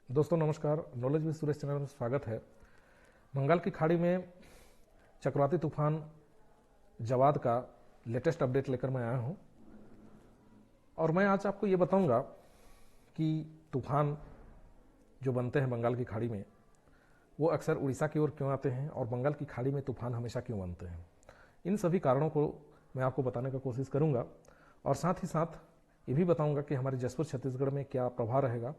दोस्तों नमस्कार। Knowledge with Suresh channel में स्वागत है। बंगाल की खाड़ी में चक्रवाती तूफान जवाद का लेटेस्ट अपडेट लेकर मैं आया हूं और मैं आज आपको ये बताऊंगा कि तूफान जो बनते हैं बंगाल की खाड़ी में वो अक्सर उड़ीसा की ओर क्यों आते हैं और बंगाल की खाड़ी में तूफान हमेशा क्यों बनते हैं। इन सभी कारणों को मैं आपको बताने का कोशिश करूंगा और साथ ही साथ ये भी बताऊंगा कि हमारे जसपुर छत्तीसगढ़ में क्या प्रभाव रहेगा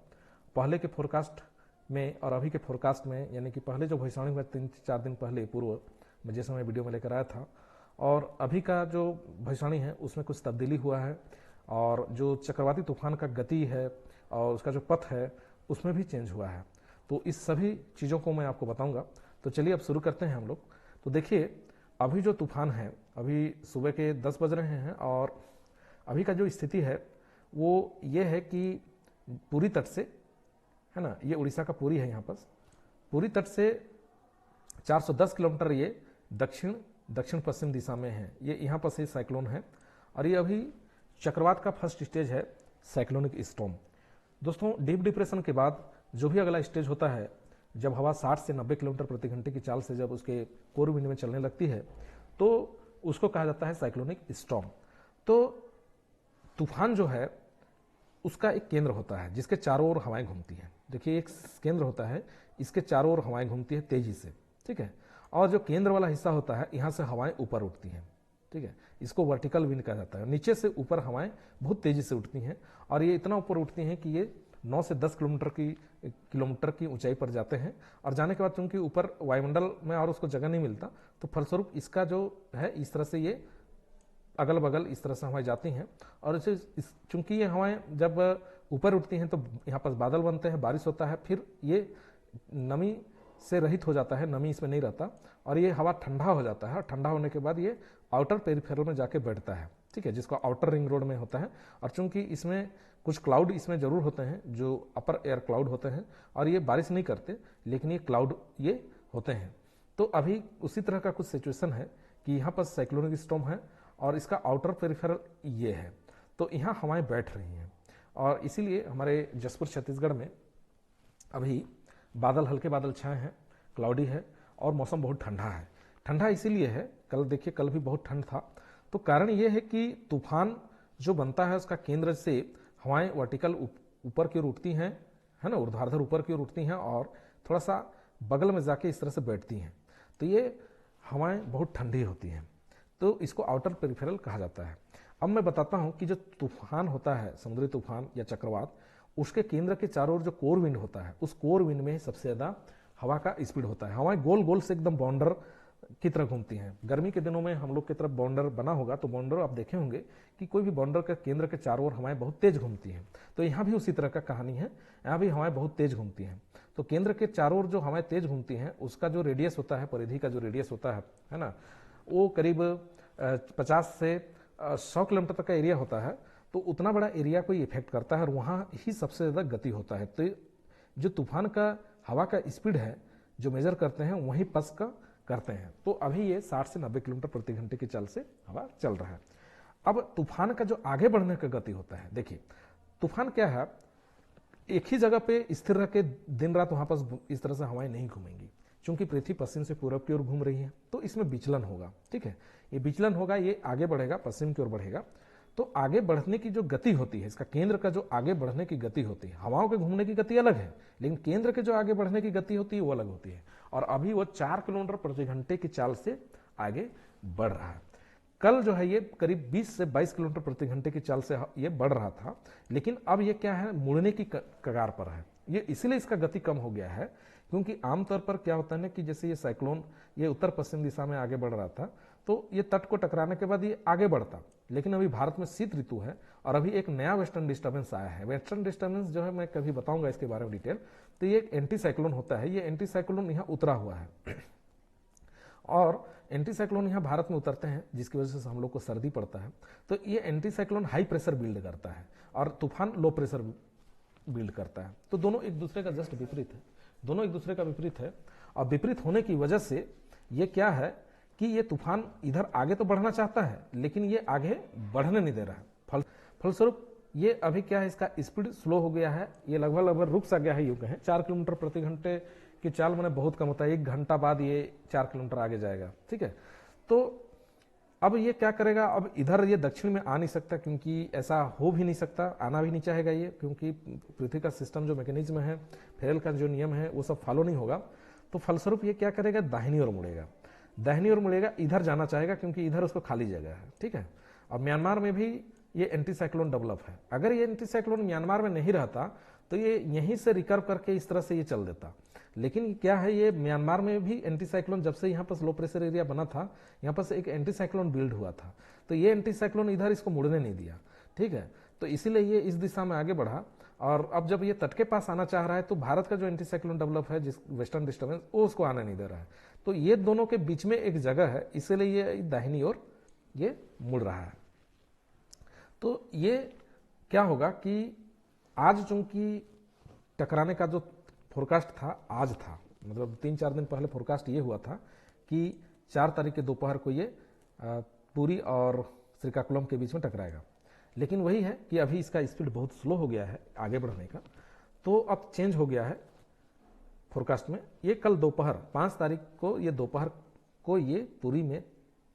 पहले के फोरकास्ट में और अभी के फोरकास्ट में। यानी कि पहले जो भविष्यवाणी हुआ 3-4 दिन पहले पूर्व में जैसे मैं वीडियो में लेकर आया था और अभी का जो भविष्यवाणी है उसमें कुछ तब्दीली हुआ है और जो चक्रवाती तूफान का गति है और उसका जो पथ है उसमें भी चेंज हुआ है। तो इस सभी चीज़ों को मैं आपको बताऊंगा। तो चलिए अब शुरू करते हैं हम लोग। तो देखिए अभी जो तूफान है अभी सुबह के 10 बज रहे हैं और अभी का जो स्थिति है वो ये है कि पूरी तट से है ना, ये उड़ीसा का पुरी है, यहाँ पर पूरी तट से 410 किलोमीटर ये दक्षिण पश्चिम दिशा में है। ये यहाँ पर से साइक्लोन है और ये अभी चक्रवात का फर्स्ट स्टेज है, साइक्लोनिक स्टॉर्म। दोस्तों डीप डिप्रेशन के बाद जो भी अगला स्टेज होता है, जब हवा 60 से 90 किलोमीटर प्रति घंटे की चाल से जब उसके कोर विंड में चलने लगती है तो उसको कहा जाता है साइक्लोनिक स्टॉर्म। तो तूफान जो है उसका एक केंद्र होता है जिसके चारों ओर हवाएं घूमती हैं। देखिए एक केंद्र होता है, इसके चारों ओर हवाएं घूमती है तेजी से, ठीक है। और जो केंद्र वाला हिस्सा होता है यहाँ से हवाएं ऊपर उठती हैं, ठीक है। इसको वर्टिकल विंड कहा जाता है। नीचे से ऊपर हवाएं बहुत तेजी से उठती हैं और ये इतना ऊपर उठती हैं कि ये 9 से 10 किलोमीटर की ऊंचाई पर जाते हैं और जाने के बाद चूंकि ऊपर वायुमंडल में और उसको जगह नहीं मिलता तो फलस्वरूप इसका जो है इस तरह से ये अगल बगल इस तरह से हवाएं जाती हैं और इसे चूंकि ये हवाएं जब ऊपर उठती हैं तो यहाँ पर बादल बनते हैं, बारिश होता है, फिर ये नमी से रहित हो जाता है, नमी इसमें नहीं रहता और ये हवा ठंडा हो जाता है और ठंडा होने के बाद ये आउटर पेरिफेरल में जाके बैठता है, ठीक है, जिसको आउटर रिंग रोड में होता है। और चूंकि इसमें कुछ क्लाउड इसमें जरूर होते हैं जो अपर एयर क्लाउड होते हैं और ये बारिश नहीं करते लेकिन ये क्लाउड ये होते हैं। तो अभी उसी तरह का कुछ सिचुएशन है कि यहाँ पर साइक्लोनिक स्टॉर्म है और इसका आउटर पेरिफेरल ये है, तो यहाँ हवाएं बैठ रही हैं और इसीलिए हमारे जसपुर छत्तीसगढ़ में अभी बादल, हल्के बादल छाए हैं, क्लाउडी है और मौसम बहुत ठंडा है। ठंडा इसीलिए है, कल देखिए कल भी बहुत ठंड था। तो कारण ये है कि तूफान जो बनता है उसका केंद्र से हवाएं वर्टिकल ऊपर की ओर उठती हैं, है ना, ऊर्ध्वाधर ऊपर की ओर उठती हैं और थोड़ा सा बगल में जाके इस तरह से बैठती हैं। तो ये हवाएं बहुत ठंडी होती हैं, तो इसको आउटर पेरिफेरल कहा जाता है। अब मैं बताता हूं कि जो तूफान होता है, समुद्री तूफान या चक्रवात, उसके केंद्र के चारों ओर जो कोर विंड होता है उस कोर विंड में सबसे ज्यादा हवा का स्पीड होता है। हवाएं गोल गोल से एकदम बाउंडर की तरह घूमती हैं। गर्मी के दिनों में हम लोग की तरफ बाउंडर बना होगा तो बाउंडर आप देखे होंगे कि कोई भी बाउंडर के केंद्र के चारों ओर हवाएं बहुत तेज घूमती हैं। तो यहाँ भी उसी तरह का कहानी है, यहाँ भी हवाएं बहुत तेज घूमती हैं। तो केंद्र के चारों ओर जो हवाएं तेज घूमती हैं उसका जो रेडियस होता है, परिधि का जो रेडियस होता है ना, वो करीब 50 से 100 किलोमीटर तक का एरिया होता है। तो उतना बड़ा एरिया को इफेक्ट करता है और वहाँ ही सबसे ज़्यादा गति होता है। तो जो तूफान का हवा का स्पीड है जो मेजर करते हैं वहीं पस का करते हैं। तो अभी ये 60 से 90 किलोमीटर प्रति घंटे की चाल से हवा चल रहा है। अब तूफान का जो आगे बढ़ने का गति होता है, देखिए तूफान क्या है, एक ही जगह पे स्थिर रह के दिन रात वहां पर इस तरह से हवाएं नहीं घूमेंगी। चूंकि पृथ्वी पश्चिम से पूरब की ओर घूम रही है तो इसमें विचलन होगा, ठीक है, ये विचलन होगा, ये आगे बढ़ेगा, पश्चिम की ओर बढ़ेगा। तो आगे बढ़ने की जो गति होती है, इसका केंद्र का जो आगे बढ़ने की गति होती है, हवाओं के घूमने की गति अलग है लेकिन केंद्र के जो आगे बढ़ने की गति होती है वो अलग होती है। और अभी वो 4 किलोमीटर प्रति घंटे की चाल से आगे बढ़ रहा है। कल जो है ये करीब 20 से 22 किलोमीटर प्रति घंटे की चाल से ये बढ़ रहा था, लेकिन अब ये क्या है, मुड़ने की कगार पर है। ये इसलिए इसका गति कम हो गया है क्योंकि आमतौर पर क्या होता है ना कि जैसे ये साइक्लोन ये उत्तर पश्चिम दिशा में आगे बढ़ रहा था तो ये तट को टकराने के बाद ये आगे बढ़ता, लेकिन अभी भारत में शीत ऋतु है और अभी एक नया वेस्टर्न डिस्टर्बेंस आया है। वेस्टर्न डिस्टर्बेंस जो है मैं कभी बताऊंगा इसके बारे में डिटेल। तो ये एक एंटी साइक्लोन होता है, ये एंटी साइक्लोन यहाँ उतरा हुआ है और एंटी साइक्लोन यहाँ भारत में उतरते हैं जिसकी वजह से हम लोग को सर्दी पड़ता है। तो ये anti cyclone high pressure build करता है और तूफान लो प्रेशर बिल्ड करता है। तो दोनों एक दूसरे का जस्ट विपरीत है, दोनों एक दूसरे का विपरीत है। और विपरीत होने की वजह से ये क्या है कि ये तूफान इधर आगे तो बढ़ना चाहता है लेकिन ये आगे बढ़ने नहीं दे रहा है। फलस्वरूप ये अभी क्या है, इसका स्पीड स्लो हो गया है, ये लगभग लगभग रुक सा गया है, यूं कहें 4 किलोमीटर प्रति घंटे की चाल मैंने बहुत कम होता है, 1 घंटा बाद ये 4 किलोमीटर आगे जाएगा। ठीक है, तो अब ये क्या करेगा, अब इधर ये दक्षिण में आ नहीं सकता, क्योंकि ऐसा हो भी नहीं सकता, आना भी नहीं चाहेगा ये, क्योंकि पृथ्वी का सिस्टम जो मैकेनिज्म है, फेरेल का जो नियम है वो सब फॉलो नहीं होगा। तो फलस्वरूप ये क्या करेगा, दाहिनी ओर मुड़ेगा, दाहिनी ओर मुड़ेगा, इधर जाना चाहेगा क्योंकि इधर उसको खाली जगह है। ठीक है, और म्यांमार में भी ये एंटी साइक्लोन डेवलप है। अगर ये एंटी साइक्लोन म्यांमार में नहीं रहता तो ये यहीं से रिकर्व करके इस तरह से ये चल देता, लेकिन क्या है, ये म्यांमार में भी एंटी साइक्लोन, जब से यहाँ पर लो प्रेशर एरिया बना था, यहाँ पर से एक एंटी साइक्लोन बिल्ड हुआ था, तो ये एंटी साइक्लोन इधर इसको मुड़ने नहीं दिया। ठीक है, तो इसीलिए ये इस दिशा में आगे बढ़ा, और अब जब ये तट के पास आना चाह रहा है तो भारत का जो एंटी साइक्लोन डेवलप है, जिस वेस्टर्न डिस्टर्बेंस, वो उसको आने नहीं दे रहा है। तो ये दोनों के बीच में एक जगह है, इसीलिए ये दाहिनी ओर ये मुड़ रहा है। तो ये क्या होगा कि आज चूंकि टकराने का जो फोरकास्ट था आज था, मतलब 3-4 दिन पहले फोरकास्ट ये हुआ था कि 4 तारीख के दोपहर को ये पुरी और श्रीकाकुलम के बीच में टकराएगा, लेकिन वही है कि अभी इसका स्पीड बहुत स्लो हो गया है आगे बढ़ने का, तो अब चेंज हो गया है फोरकास्ट में। ये कल दोपहर 5 तारीख को ये दोपहर को ये पुरी में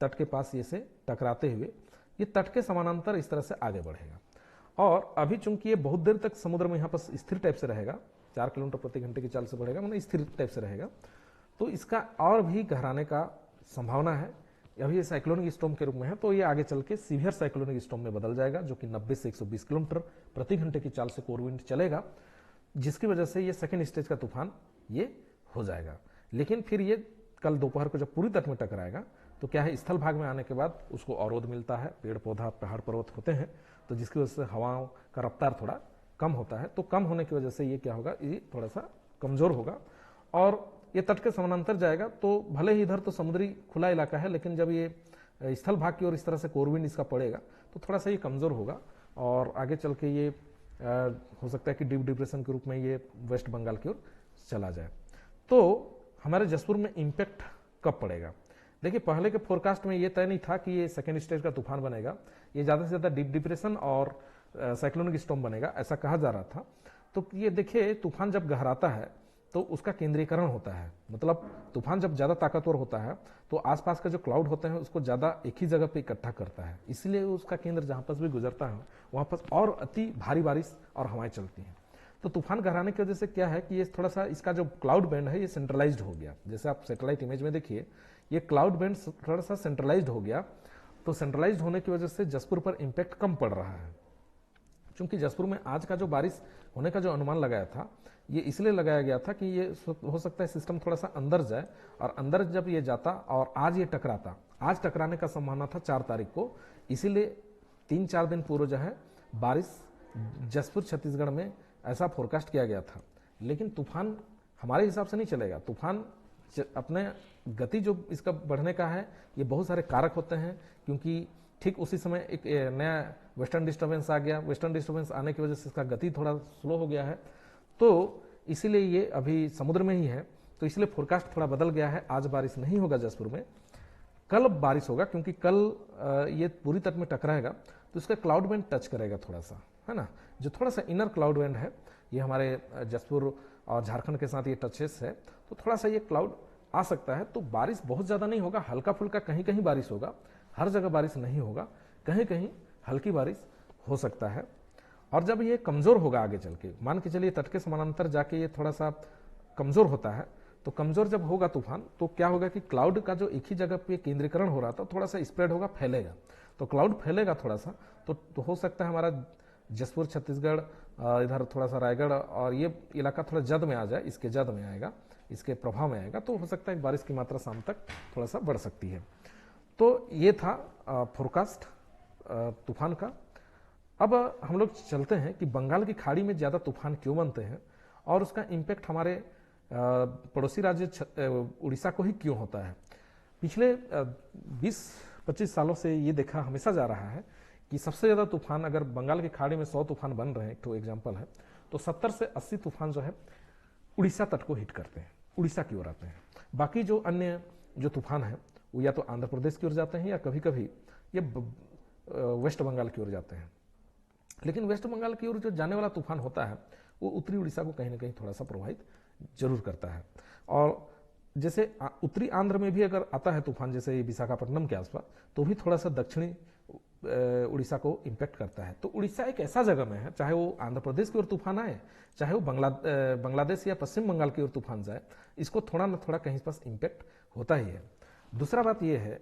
तट के पास ये से टकराते हुए ये तट के समानांतर इस तरह से आगे बढ़ेगा, और अभी चूंकि ये बहुत देर तक समुद्र में यहाँ पर स्थिर टाइप से रहेगा, 4 किलोमीटर प्रति घंटे की चाल से बढ़ेगा, मतलब स्थिर टाइप से रहेगा, तो इसका और भी गहराने का संभावना है। अभी ये साइक्लोनिक स्टॉर्म के रूप में है, तो ये आगे चल के सीवियर साइक्लोनिक स्टॉर्म में बदल जाएगा, जो कि 90 से 120 किलोमीटर प्रति घंटे की चाल से कोरविंड चलेगा, जिसकी वजह से ये सेकेंड स्टेज का तूफान ये हो जाएगा। लेकिन फिर ये कल दोपहर को जब पूरी तट में टकराएगा तो क्या है, स्थल भाग में आने के बाद उसको अवरोध मिलता है, पेड़ पौधा पहाड़ पर्वत होते हैं, तो जिसकी वजह से हवाओं का रफ्तार थोड़ा कम होता है, तो कम होने की वजह से ये क्या होगा, ये थोड़ा सा कमजोर होगा और ये तट के समानांतर जाएगा। तो भले ही इधर तो समुद्री खुला इलाका है, लेकिन जब ये स्थल भाग की ओर इस तरह से कोरविंड इसका पड़ेगा तो थोड़ा सा ये कमजोर होगा, और आगे चल के ये हो सकता है कि डीप डिप्रेशन के रूप में ये वेस्ट बंगाल की ओर चला जाए। तो हमारे जसपुर में इम्पैक्ट कब पड़ेगा, देखिए पहले के फोरकास्ट में ये तय नहीं था कि ये सेकेंड स्टेज का तूफान बनेगा, ये ज्यादा से ज्यादा डीप डिप्रेशन और साइक्लोनिक स्टॉर्म बनेगा, ऐसा कहा जा रहा था। तो ये देखिए, तूफान जब गहराता है तो उसका केंद्रीकरण होता है, मतलब तूफान जब ज्यादा ताकतवर होता है तो आसपास का जो क्लाउड होते हैं उसको ज्यादा एक ही जगह पे इकट्ठा करता है, इसलिए उसका केंद्र जहां पर भी गुजरता है वहां पर और अति भारी बारिश और हवाएं चलती हैं। तो तूफान गहराने की वजह से क्या है कि ये थोड़ा सा इसका जो क्लाउड बैंड है ये सेंट्रलाइज्ड हो गया, जैसे आप सैटेलाइट इमेज में देखिए ये क्लाउड बैंड थोड़ा सा सेंट्रलाइज्ड हो गया। तो सेंट्रलाइज्ड होने की वजह से जसपुर पर इंपैक्ट कम पड़ रहा है, क्योंकि जसपुर में आज का जो बारिश होने का जो अनुमान लगाया था ये इसलिए लगाया गया था कि ये हो सकता है सिस्टम थोड़ा सा अंदर जाए, और अंदर जब ये जाता और आज ये टकराता, आज टकराने का संभावना था 4 तारीख को, इसीलिए 3-4 दिन पूर्व जो है बारिश जसपुर छत्तीसगढ़ में ऐसा फोरकास्ट किया गया था। लेकिन तूफान हमारे हिसाब से नहीं चलेगा, तूफान अपने गति जो इसका बढ़ने का है ये बहुत सारे कारक होते हैं, क्योंकि ठीक उसी समय एक नया वेस्टर्न डिस्टर्बेंस आ गया, वेस्टर्न डिस्टर्बेंस आने की वजह से इसका गति थोड़ा स्लो हो गया है, तो इसीलिए ये अभी समुद्र में ही है, तो इसलिए फोरकास्ट थोड़ा बदल गया है। आज बारिश नहीं होगा जसपुर में, कल बारिश होगा, क्योंकि कल ये पूरी तट में टकराएगा तो इसका क्लाउड बैंड टच करेगा थोड़ा सा, है ना, जो थोड़ा सा इनर क्लाउड बैंड है ये हमारे जसपुर और झारखंड के साथ ये टचेस है, तो थोड़ा सा ये क्लाउड आ सकता है। तो बारिश बहुत ज्यादा नहीं होगा, हल्का फुल्का कहीं कहीं बारिश होगा, हर जगह बारिश नहीं होगा, कहीं कहीं हल्की बारिश हो सकता है। और जब ये कमजोर होगा आगे चल के, मान के चलिए तट के समानांतर जाके ये थोड़ा सा कमजोर होता है, तो कमजोर जब होगा तूफान तो क्या होगा कि क्लाउड का जो एक ही जगह पे केंद्रीकरण हो रहा था थोड़ा सा स्प्रेड होगा, फैलेगा, तो क्लाउड फैलेगा थोड़ा सा, तो हो सकता है हमारा जसपुर छत्तीसगढ़ इधर थोड़ा सा रायगढ़ और ये इलाका थोड़ा जद में आ जाए, इसके जद में आएगा, इसके प्रभाव में आएगा, तो हो सकता है बारिश की मात्रा शाम तक थोड़ा सा बढ़ सकती है। तो ये था फोरकास्ट तूफान का। अब हम लोग चलते हैं कि बंगाल की खाड़ी में ज्यादा तूफान क्यों बनते हैं और उसका इम्पैक्ट हमारे पड़ोसी राज्य उड़ीसा को ही क्यों होता है। पिछले 20-25 सालों से ये देखा हमेशा जा रहा है कि सबसे ज्यादा तूफान, अगर बंगाल की खाड़ी में 100 तूफान बन रहे हैं, एक तो एग्जाम्पल है, तो 70 से 80 तूफान जो है उड़ीसा तट को हिट करते हैं, उड़ीसा की ओर आते हैं। बाकी जो अन्य जो तूफान है वो या तो आंध्र प्रदेश की ओर जाते हैं या कभी कभी ये वेस्ट बंगाल की ओर जाते हैं। लेकिन वेस्ट बंगाल की ओर जो जाने वाला तूफान होता है वो उत्तरी उड़ीसा को कहीं ना कहीं थोड़ा सा प्रभावित जरूर करता है। और जैसे उत्तरी आंध्र में भी अगर आता है तूफान, जैसे विशाखापट्टनम के आसपास, तो भी थोड़ा सा दक्षिणी उड़ीसा को इम्पैक्ट करता है। तो उड़ीसा एक ऐसा जगह में है, चाहे वो आंध्र प्रदेश की ओर तूफान आए, चाहे वो बांग्लादेश या पश्चिम बंगाल की ओर तूफान जाए, इसको थोड़ा ना थोड़ा कहीं पास इम्पैक्ट होता ही है। दूसरा बात यह है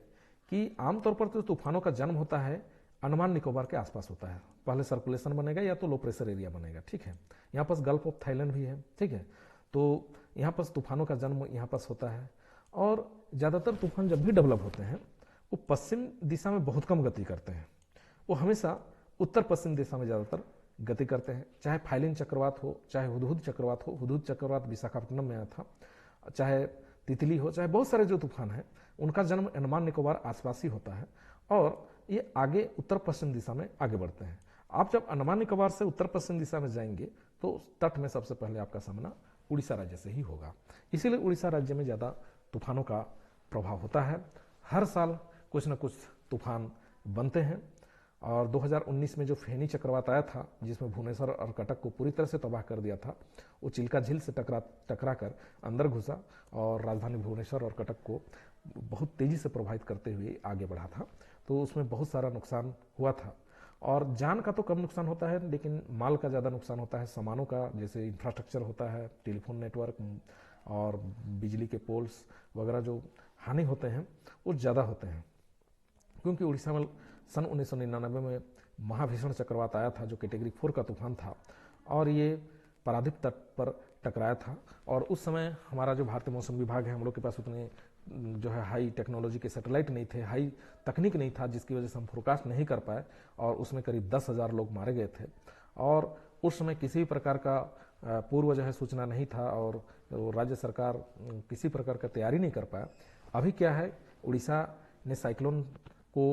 कि आमतौर पर तो तूफानों का जन्म होता है अंडमान निकोबार के आसपास होता है। पहले सर्कुलेशन बनेगा या तो लो प्रेशर एरिया बनेगा, ठीक है। यहाँ पास गल्फ ऑफ थाईलैंड भी है, ठीक है। तो यहाँ पास तूफानों का जन्म यहाँ पास होता है। और ज़्यादातर तूफान जब भी डेवलप होते हैं वो पश्चिम दिशा में बहुत कम गति करते हैं, वो हमेशा उत्तर पश्चिम दिशा में ज़्यादातर गति करते हैं। चाहे फाइलिन चक्रवात हो, चाहे हुदहुद चक्रवात हो, हुदहुद चक्रवात विशाखापट्टनम में आया था, चाहे तितली हो, चाहे बहुत सारे जो तूफान हैं उनका जन्म अंडमान निकोबार आसपास ही होता है और ये आगे उत्तर पश्चिम दिशा में आगे बढ़ते हैं। आप जब अंडमान निकोबार से उत्तर पश्चिम दिशा में जाएंगे तो तट में सबसे पहले आपका सामना उड़ीसा राज्य से ही होगा। इसीलिए उड़ीसा राज्य में ज़्यादा तूफानों का प्रभाव होता है। हर साल कुछ न कुछ तूफान बनते हैं। और 2019 में जो फेनी चक्रवात आया था जिसमें भुवनेश्वर और कटक को पूरी तरह से तबाह कर दिया था, वो चिल्का झील से टकरा कर अंदर घुसा और राजधानी भुवनेश्वर और कटक को बहुत तेज़ी से प्रभावित करते हुए आगे बढ़ा था। तो उसमें बहुत सारा नुकसान हुआ था। और जान का तो कम नुकसान होता है लेकिन माल का ज़्यादा नुकसान होता है। सामानों का, जैसे इंफ्रास्ट्रक्चर होता है, टेलीफोन नेटवर्क और बिजली के पोल्स वगैरह जो हानि होते हैं वो ज़्यादा होते हैं। क्योंकि उड़ीसा में सन 1999 में महाभीषण चक्रवात आया था जो कैटेगरी 4 का तूफान था और ये पारादीप तट पर टकराया था। और उस समय हमारा जो भारतीय मौसम विभाग है, हम लोग के पास उतने जो है हाई टेक्नोलॉजी के सैटेलाइट नहीं थे, हाई तकनीक नहीं था, जिसकी वजह से हम फोरकास्ट नहीं कर पाए और उसमें करीब 10,000 लोग मारे गए थे। और उस समय किसी भी प्रकार का पूर्व जो है सूचना नहीं था और राज्य सरकार किसी प्रकार का तैयारी नहीं कर पाया। अभी क्या है, उड़ीसा ने साइक्लोन को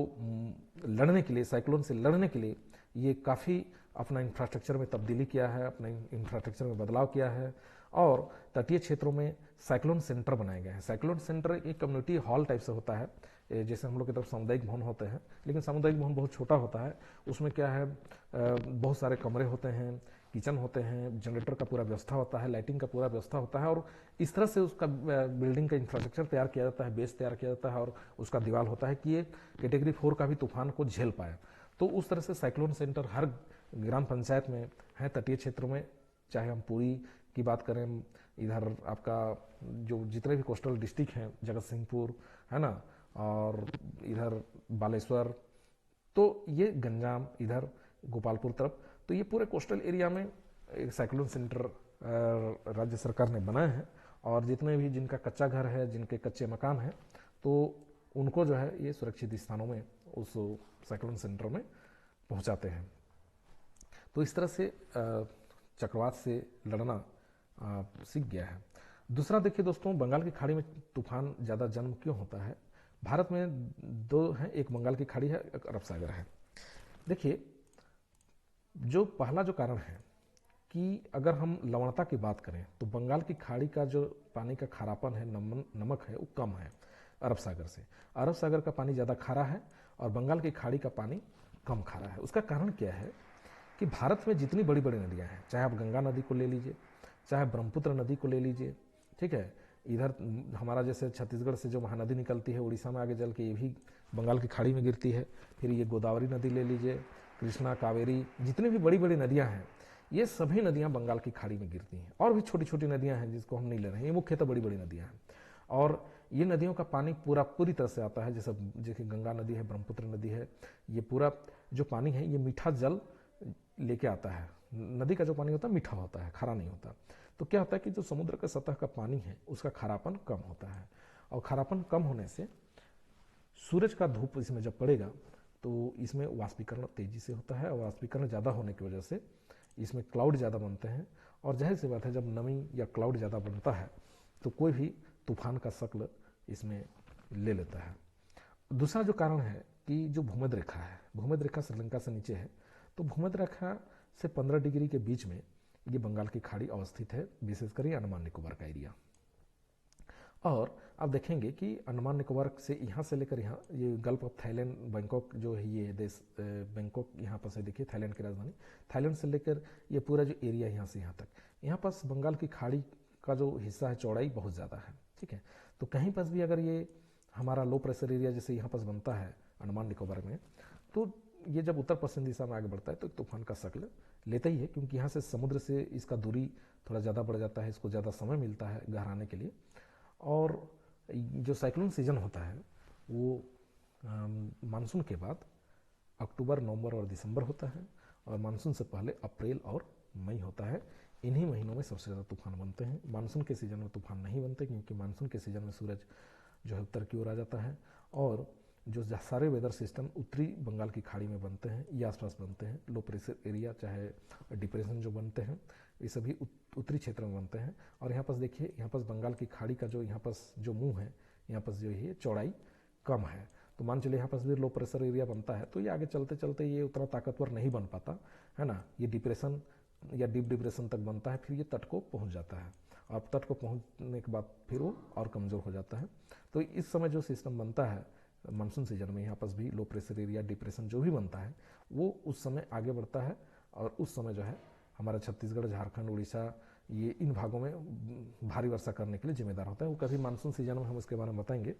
लड़ने के लिए, साइक्लोन से लड़ने के लिए ये काफ़ी अपना इंफ्रास्ट्रक्चर में तब्दीली किया है, अपने इंफ्रास्ट्रक्चर में बदलाव किया है और तटीय क्षेत्रों में साइक्लोन सेंटर बनाए गए हैं। साइक्लोन सेंटर एक कम्युनिटी हॉल टाइप से होता है, जैसे हम लोग की तरफ सामुदायिक भवन होते हैं, लेकिन सामुदायिक भवन बहुत छोटा होता है। उसमें क्या है, बहुत सारे कमरे होते हैं, किचन होते हैं, जनरेटर का पूरा व्यवस्था होता है, लाइटिंग का पूरा व्यवस्था होता है और इस तरह से उसका बिल्डिंग का इंफ्रास्ट्रक्चर तैयार किया जाता है, बेस तैयार किया जाता है और उसका दीवार होता है कि ये कैटेगरी 4 का भी तूफान को झेल पाए। तो उस तरह से साइक्लोन सेंटर हर ग्राम पंचायत में है। तटीय क्षेत्रों में, चाहे हम पुरी की बात करें, इधर आपका जो जितने भी कोस्टल डिस्ट्रिक्ट हैं, जगत सिंहपुर है ना, और इधर बालेश्वर, तो ये गंजाम, इधर गोपालपुर तरफ, तो ये पूरे कोस्टल एरिया में एक साइक्लोन सेंटर राज्य सरकार ने बनाए हैं। और जितने भी जिनका कच्चा घर है, जिनके कच्चे मकान हैं, तो उनको जो है ये सुरक्षित स्थानों में उस साइक्लोन सेंटर में पहुंचाते हैं। तो इस तरह से चक्रवात से लड़ना सीख गया है। दूसरा देखिए दोस्तों, बंगाल की खाड़ी में तूफान ज़्यादा जन्म क्यों होता है? भारत में दो हैं, एक बंगाल की खाड़ी है, एक अरब सागर है। देखिए, जो पहला जो कारण है कि अगर हम लवणता की बात करें तो बंगाल की खाड़ी का जो पानी का खारापन है, नमक है, वो कम है अरब सागर से। अरब सागर का पानी ज़्यादा खारा है और बंगाल की खाड़ी का पानी कम खारा है। उसका कारण क्या है कि भारत में जितनी बड़ी बड़ी नदियाँ हैं, चाहे आप गंगा नदी को ले लीजिए, चाहे ब्रह्मपुत्र नदी को ले लीजिए, ठीक है, इधर हमारा जैसे छत्तीसगढ़ से जो महानदी निकलती है उड़ीसा में आगे चल के ये भी बंगाल की खाड़ी में गिरती है। फिर ये गोदावरी नदी ले लीजिए, कृष्णा, कावेरी, जितनी भी बड़ी बड़ी नदियाँ हैं ये सभी नदियाँ बंगाल की खाड़ी में गिरती हैं। और भी छोटी छोटी नदियाँ हैं जिसको हम नहीं ले रहे हैं, ये मुख्यतः बड़ी बड़ी नदियाँ हैं। और ये नदियों का पानी पूरी तरह से आता है, जैसे गंगा नदी है, ब्रह्मपुत्र नदी है, ये पूरा जो पानी है ये मीठा जल लेके आता है। नदी का जो पानी होता है मीठा होता है, खारा नहीं होता। तो क्या होता है कि जो समुद्र का सतह का पानी है उसका खारापन कम होता है और खारापन कम होने से सूरज का धूप इसमें जब पड़ेगा तो इसमें वाष्पीकरण तेजी से होता है और वाष्पीकरण ज़्यादा होने की वजह से इसमें क्लाउड ज़्यादा बनते हैं। और जाहिर सी बात है, जब नमी या क्लाउड ज़्यादा बनता है तो कोई भी तूफान का शक्ल इसमें ले लेता है। दूसरा जो कारण है कि जो भूमध्य रेखा है, भूमध्य रेखा श्रीलंका से नीचे है, तो भूमध्य रेखा से 15 डिग्री के बीच में ये बंगाल की खाड़ी अवस्थित है, विशेषकर ये अंडमान निकोबार का एरिया। और आप देखेंगे कि अंडमान निकोबार से यहाँ से लेकर यहाँ ये गल्फ ऑफ थाईलैंड, बैंकॉक जो है ये देश, बैंकॉक यहाँ पर से देखिए थाईलैंड की राजधानी, थाईलैंड से लेकर ये पूरा जो एरिया यहाँ से यहाँ तक, यहाँ पास बंगाल की खाड़ी का जो हिस्सा है चौड़ाई बहुत ज़्यादा है, ठीक है। तो कहीं पास भी अगर ये हमारा लो प्रेशर एरिया जैसे यहाँ पास बनता है अंडमान निकोबार में, तो ये जब उत्तर पश्चिम दिशा में आगे बढ़ता है तो तूफान का शक्ल लेता ही है, क्योंकि यहाँ से समुद्र से इसका दूरी थोड़ा ज़्यादा बढ़ जाता है, इसको ज़्यादा समय मिलता है गहराने के लिए। और जो साइक्लोन सीजन होता है वो मानसून के बाद अक्टूबर, नवंबर और दिसंबर होता है, और मानसून से पहले अप्रैल और मई होता है। इन्हीं महीनों में सबसे ज़्यादा तूफान बनते हैं। मानसून के सीज़न में तूफान नहीं बनते, क्योंकि मानसून के सीज़न में सूरज जो है उत्तर की ओर आ जाता है, और जो सारे वेदर सिस्टम उत्तरी बंगाल की खाड़ी में बनते हैं या आसपास बनते हैं, लो प्रेशर एरिया चाहे डिप्रेशन जो बनते हैं, ये सभी उत्तरी क्षेत्र में बनते हैं। और यहाँ पास देखिए, यहाँ पास बंगाल की खाड़ी का जो यहाँ पास जो मुंह है, यहाँ पास जो है चौड़ाई कम है, तो मान चलिए यहाँ पास भी लो प्रेशर एरिया बनता है, तो ये आगे चलते चलते ये उतना ताकतवर नहीं बन पाता है ना, ये डिप्रेशन या डीप डिप्रेशन तक बनता है, फिर ये तट को पहुँच जाता है, और तट को पहुँचने के बाद फिर वो और कमज़ोर हो जाता है। तो इस समय जो सिस्टम बनता है मानसून सीजन में, यहाँ पास भी लो प्रेशर एरिया डिप्रेशन जो भी बनता है वो उस समय आगे बढ़ता है, और उस समय जो है हमारा छत्तीसगढ़, झारखंड, उड़ीसा, ये इन भागों में भारी वर्षा करने के लिए जिम्मेदार होता है। वो कभी मानसून सीजन में हम उसके बारे में बताएंगे।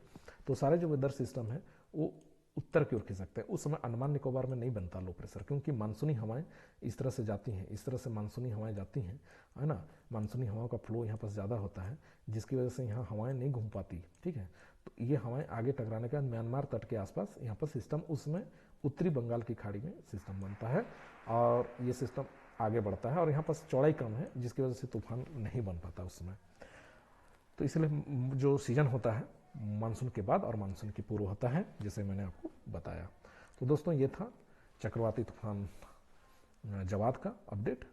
तो सारे जो वेदर सिस्टम है वो उत्तर की ओर खिसकते हैं। उस समय अंडमान निकोबार में नहीं बनता लो प्रेशर, क्योंकि मानसूनी हवाएं इस तरह से जाती हैं, इस तरह से मानसूनी हवाएं जाती हैं, है ना, मानसूनी हवाओं का फ्लो यहाँ पास ज़्यादा होता है, जिसकी वजह से यहाँ हवाएं नहीं घूम पाती, ठीक है। तो ये हवाएं आगे टकराने के बाद म्यांमार तट के आसपास यहाँ पर सिस्टम, उसमें उत्तरी बंगाल की खाड़ी में सिस्टम बनता है, और ये सिस्टम आगे बढ़ता है, और यहाँ पास चौड़ाई कम है, जिसकी वजह से तूफान नहीं बन पाता उस समय। तो इसलिए जो सीजन होता है मानसून के बाद और मानसून के पूर्व होता है, जैसे मैंने आपको बताया। तो दोस्तों ये था चक्रवाती तूफान जवाद का अपडेट,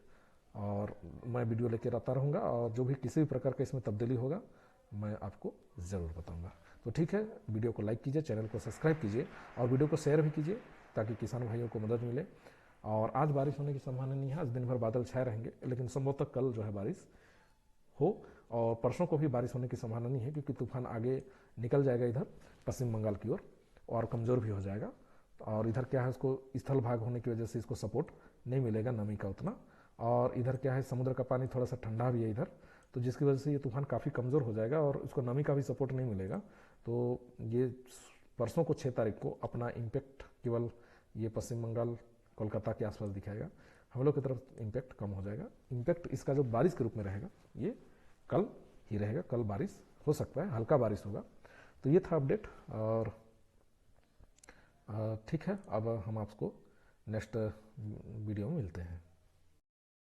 और मैं वीडियो लेकर आता रहूँगा, और जो भी किसी भी प्रकार का इसमें तब्दीली होगा मैं आपको ज़रूर बताऊँगा। तो ठीक है, वीडियो को लाइक कीजिए, चैनल को सब्सक्राइब कीजिए, और वीडियो को शेयर भी कीजिए, ताकि किसान भाइयों को मदद मिले। और आज बारिश होने की संभावना नहीं है, आज दिन भर बादल छाए रहेंगे, लेकिन संभवतः कल जो है बारिश हो, और परसों को भी बारिश होने की संभावना नहीं है, क्योंकि तूफान आगे निकल जाएगा इधर पश्चिम बंगाल की ओर, और कमज़ोर भी हो जाएगा। और इधर क्या है, उसको स्थल भाग होने की वजह से इसको सपोर्ट नहीं मिलेगा नमी का उतना, और इधर क्या है, समुद्र का पानी थोड़ा सा ठंडा भी है इधर, तो जिसकी वजह से ये तूफान काफ़ी कमज़ोर हो जाएगा, और उसको नमी का भी सपोर्ट नहीं मिलेगा। तो ये परसों को 6 तारीख को अपना इम्पैक्ट केवल ये पश्चिम बंगाल, कोलकाता के आसपास दिखाएगा, हम लोग की तरफ इम्पैक्ट कम हो जाएगा। इम्पैक्ट इसका जो बारिश के रूप में रहेगा ये कल ही रहेगा, कल बारिश हो सकता है, हल्का बारिश होगा। तो ये था अपडेट, और ठीक है, अब हम आपको नेक्स्ट वीडियो में मिलते हैं।